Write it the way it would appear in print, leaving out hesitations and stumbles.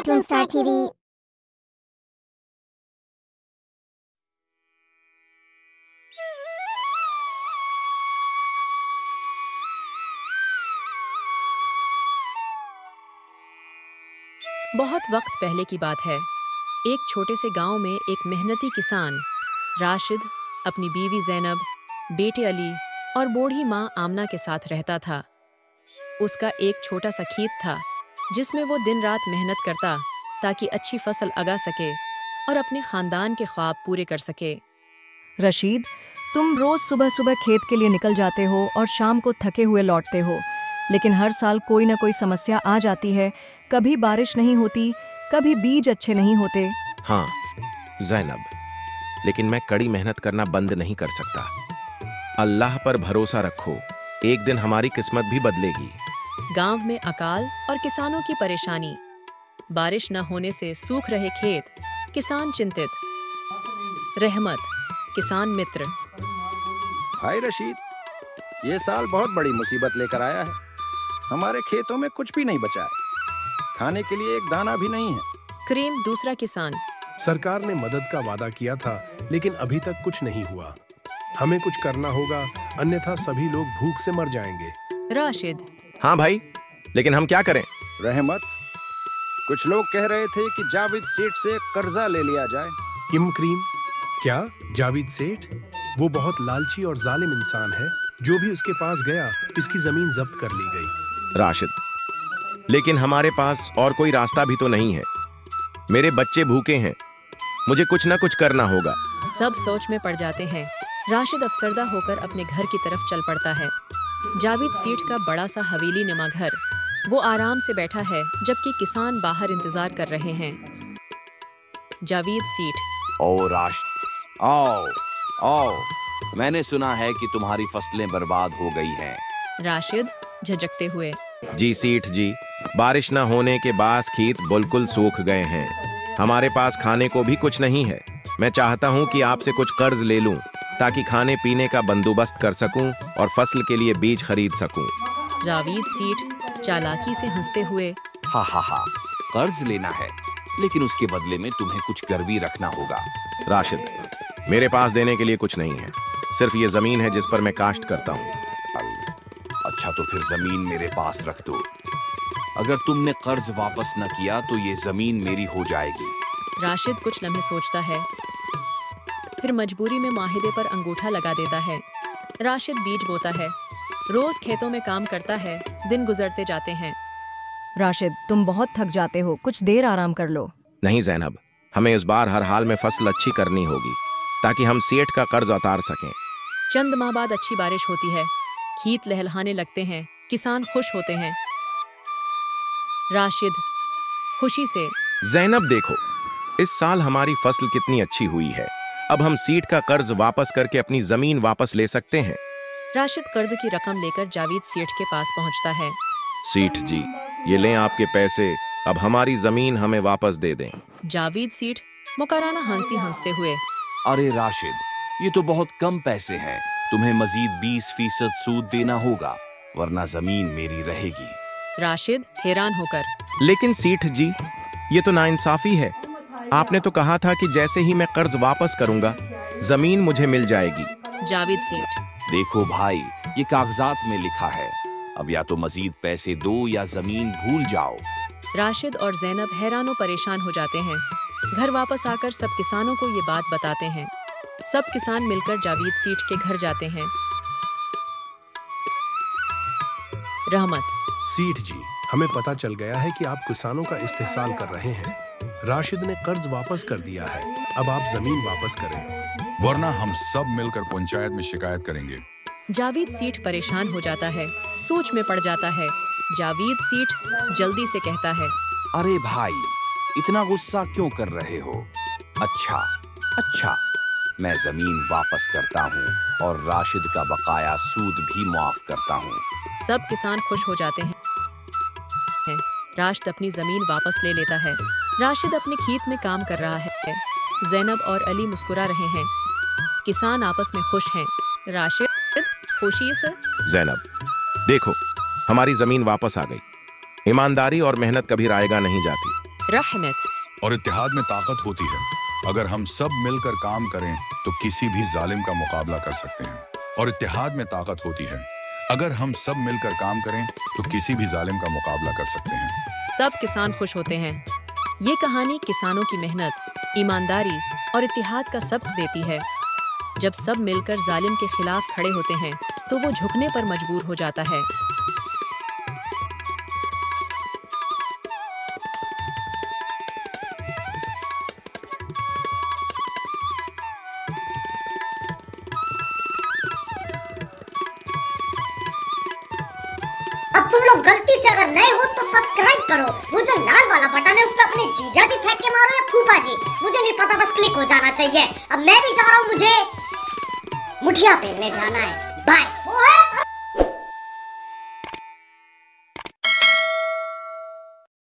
Cartoon Star TV. बहुत वक्त पहले की बात है। एक छोटे से गांव में एक मेहनती किसान राशिद अपनी बीवी ज़ैनब, बेटे अली और बूढ़ी माँ आमना के साथ रहता था। उसका एक छोटा सा खेत था जिसमें वो दिन रात मेहनत करता ताकि अच्छी फसल उगा सके और अपने ख़ानदान के ख्वाब पूरे कर सके। रशीद, तुम रोज सुबह सुबह खेत के लिए निकल जाते हो और शाम को थके हुए लौटते हो, लेकिन हर साल कोई ना कोई समस्या आ जाती है। कभी बारिश नहीं होती, कभी बीज अच्छे नहीं होते। हाँ ज़ैनब, लेकिन मैं कड़ी मेहनत करना बंद नहीं कर सकता। अल्लाह पर भरोसा रखो, एक दिन हमारी किस्मत भी बदलेगी। गांव में अकाल और किसानों की परेशानी। बारिश न होने से सूख रहे खेत, किसान चिंतित। रहमत, किसान मित्र। भाई रशीद, ये साल बहुत बड़ी मुसीबत लेकर आया है। हमारे खेतों में कुछ भी नहीं बचा है, खाने के लिए एक दाना भी नहीं है। करीम, दूसरा किसान। सरकार ने मदद का वादा किया था, लेकिन अभी तक कुछ नहीं हुआ। हमें कुछ करना होगा, अन्यथा सभी लोग भूख से मर जाएंगे। राशिद। हाँ भाई, लेकिन हम क्या करें? रहमत, कुछ लोग कह रहे थे कि जावेद सेठ से कर्जा ले लिया जाए। करीम, क्या जावेद सेठ? वो बहुत लालची और जालिम इंसान है। जो भी उसके पास गया, इसकी जमीन जब्त कर ली गई। राशिद, लेकिन हमारे पास और कोई रास्ता भी तो नहीं है। मेरे बच्चे भूखे हैं, मुझे कुछ ना कुछ करना होगा। सब सोच में पड़ जाते हैं। राशिद अफसरदा होकर अपने घर की तरफ चल पड़ता है। जावेद सेठ का बड़ा सा हवेली नुमा घर। वो आराम से बैठा है जबकि किसान बाहर इंतजार कर रहे हैं। जावेद सेठ। ओ राशिद, आओ आओ, मैंने सुना है कि तुम्हारी फसलें बर्बाद हो गई हैं। राशिद झिझकते हुए। जी सेठ जी, बारिश न होने के बाद खेत बिल्कुल सूख गए हैं। हमारे पास खाने को भी कुछ नहीं है। मैं चाहता हूँ कि आपसे कुछ कर्ज ले लूँ ताकि खाने पीने का बंदोबस्त कर सकूँ और फसल के लिए बीज खरीद सकूँ। जावेद सेठ चालाकी से हंसते हुए। हा हा हा, कर्ज लेना है, लेकिन उसके बदले में तुम्हें कुछ गिरवी रखना होगा। राशिद, मेरे पास देने के लिए कुछ नहीं है, सिर्फ ये जमीन है जिस पर मैं काश्त करता हूँ। अच्छा, तो फिर जमीन मेरे पास रख दो। अगर तुमने कर्ज वापस न किया तो ये जमीन मेरी हो जाएगी। राशिद कुछ लम्हे सोचता है, फिर मजबूरी में माहिदे पर अंगूठा लगा देता है। राशिद बीज बोता है, रोज खेतों में काम करता है। दिन गुजरते जाते हैं। राशिद, तुम बहुत थक जाते हो, कुछ देर आराम कर लो। नहीं ज़ैनब, हमें इस बार हर हाल में फसल अच्छी करनी होगी ताकि हम सेठ का कर्ज उतार सकें। चंद माह बाद अच्छी बारिश होती है। खेत लहलहाने लगते हैं, किसान खुश होते हैं। राशिद खुशी से। ज़ैनब देखो, इस साल हमारी फसल कितनी अच्छी हुई है। अब हम सेठ का कर्ज वापस करके अपनी जमीन वापस ले सकते हैं। राशिद कर्ज की रकम लेकर जावेद सेठ के पास पहुंचता है। सेठ जी, ये लें आपके पैसे, अब हमारी जमीन हमें वापस दे दें। जावेद सेठ मुकराना हंसी हंसते हुए। अरे राशिद, ये तो बहुत कम पैसे हैं। तुम्हें मजीद 20% सूद देना होगा, वरना जमीन मेरी रहेगी। राशिद हैरान होकर। लेकिन सेठ जी, ये तो नाइंसाफी है। आपने तो कहा था कि जैसे ही मैं कर्ज वापस करूंगा, जमीन मुझे मिल जाएगी। जावेद सेठ। देखो भाई, ये कागजात में लिखा है। अब या तो मजीद पैसे दो या जमीन भूल जाओ। राशिद और ज़ैनब हैरानो परेशान हो जाते हैं। घर वापस आकर सब किसानों को ये बात बताते हैं। सब किसान मिलकर जावेद सेठ के घर जाते हैं। रहमत। सेठ जी, हमें पता चल गया है कि आप किसानों का इस्तेहसाल कर रहे हैं। राशिद ने कर्ज वापस कर दिया है, अब आप जमीन वापस करें, वरना हम सब मिलकर पंचायत में शिकायत करेंगे। जावेद सेठ परेशान हो जाता है, सोच में पड़ जाता है। जावेद सेठ जल्दी से कहता है, अरे भाई, इतना गुस्सा क्यों कर रहे हो? अच्छा, मैं जमीन वापस करता हूँ और राशिद का बकाया सूद भी माफ करता हूँ। सब किसान खुश हो जाते हैं। राशिद अपनी जमीन वापस ले लेता है। राशिद अपने खेत में काम कर रहा है। ज़ैनब और अली मुस्कुरा रहे हैं। किसान आपस में खुश हैं। राशिद खुशी से। ज़ैनब, देखो, हमारी जमीन वापस आ गई। ईमानदारी और मेहनत कभी रायगा नहीं जाती। रहमत। और इत्तेहाद में ताकत होती है। अगर हम सब मिलकर काम करें तो किसी भी जालिम का मुकाबला कर सकते हैं। और इत्तेहाद में ताकत होती है। अगर हम सब मिलकर काम करें तो किसी भी जालिम का मुकाबला कर सकते हैं। सब किसान खुश होते हैं। ये कहानी किसानों की मेहनत, ईमानदारी और इत्तेहाद का सबक देती है। जब सब मिलकर जालिम के खिलाफ खड़े होते हैं तो वो झुकने पर मजबूर हो जाता है। अब तुम लोग गलती से अगर नए हो तो सब्सक्राइब करो। वो जो लाल वाला बटन है उस पर अपने जीजा जी फेंक के मारो या फूफा जी, मुझे नहीं पता, बस क्लिक हो जाना चाहिए। अब मैं भी जा रहा हूँ, मुझे मुठिया पेलने जाना है। बाय।